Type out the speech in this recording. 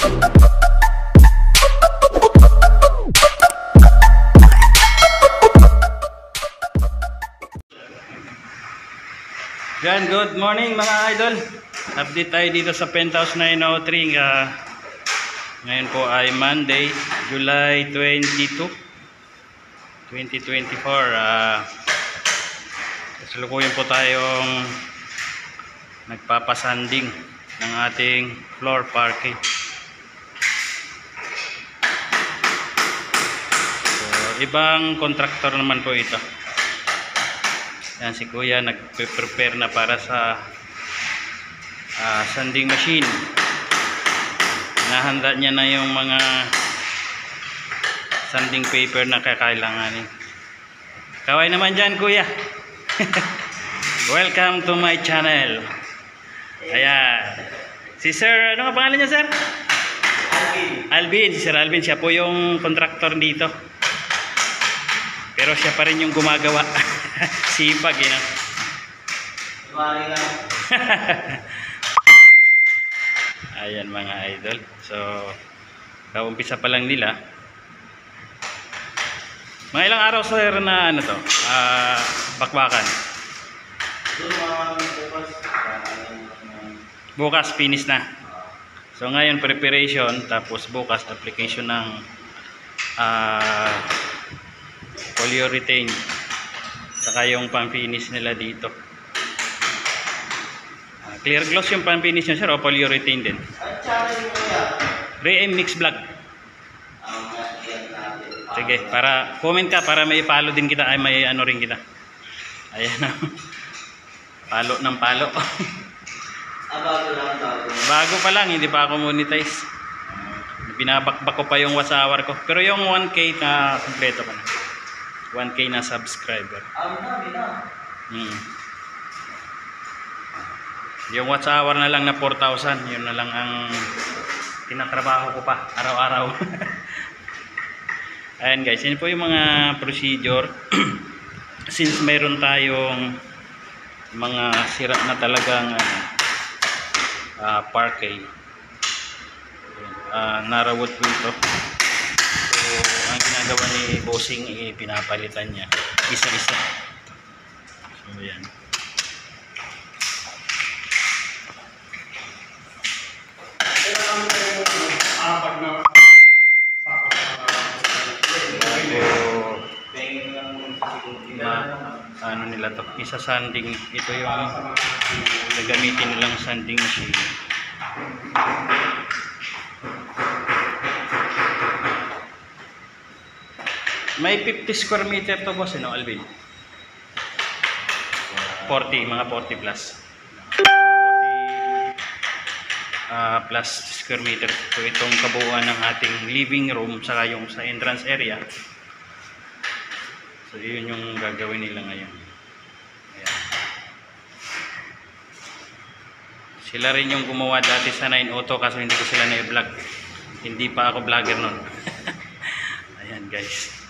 Yan, good morning mga idol. Update tayo dito sa Penthouse 903. Ngayon po ay Monday, July 22, 2024. Kasalukuyan po tayong nagpapasanding ng ating floor parquet. So, ibang kontraktor naman po ito. Yan, si Kuya nagpe-prepare na para sa sanding machine. Nahanda niya na yung mga sanding paper na kakailanganin. Kaway naman dyan, Kuya. Welcome to my channel. Ayan. Si Sir, ano nga pangalan niya, Sir? Alvin. Si Sir Alvin, siya po yung kontraktor dito. Pero siya pa rin yung gumagawa. Sipag, yun. Ayan mga idol. So, kaumpisa pa lang nila. Mga ilang araw, sir, na ano to? Bakbakan. Bukas, finish na. So, ngayon, preparation. Tapos, bukas, application ng polyurethane. Saka yung pang-finish nila dito. Clear gloss yung pang-finish nyo, sir, o polyurethane din? Re-aim mix black. Sige, para comment ka para may palo din kita, ay may ano rin kita. Ayan na. Palo ng palo. Bago pa lang, hindi pa ako monetize. Binabakbak ko pa yung watch hour ko. Pero yung 1K na kompleto ka na. 1K na subscriber. Yung watch hour na lang na 4,000, yun na lang ang tinatrabaho ko pa araw-araw. Ayan guys, yun po yung mga procedure. Since mayroon tayong mga sira na talagang parquet, narawot po ito. So, ang ginagawa ni Bossing, pinapalitan niya isa-isa. So, yan. Ano nila to? Isa sanding. Ito yung gagamitin nilang sanding machine. May 50 square meter to, boss, no, Alvin? 40, mga 40 plus. 40 plus square meter. So, itong kabuuan ng ating living room, saka yung sa entrance area. So, yun yung gagawin nila ngayon. Ayan. Sila rin yung gumawa dati sa 9 Auto, kaso hindi ko sila na-vlog. Hindi pa ako vlogger nun. Ayan, guys.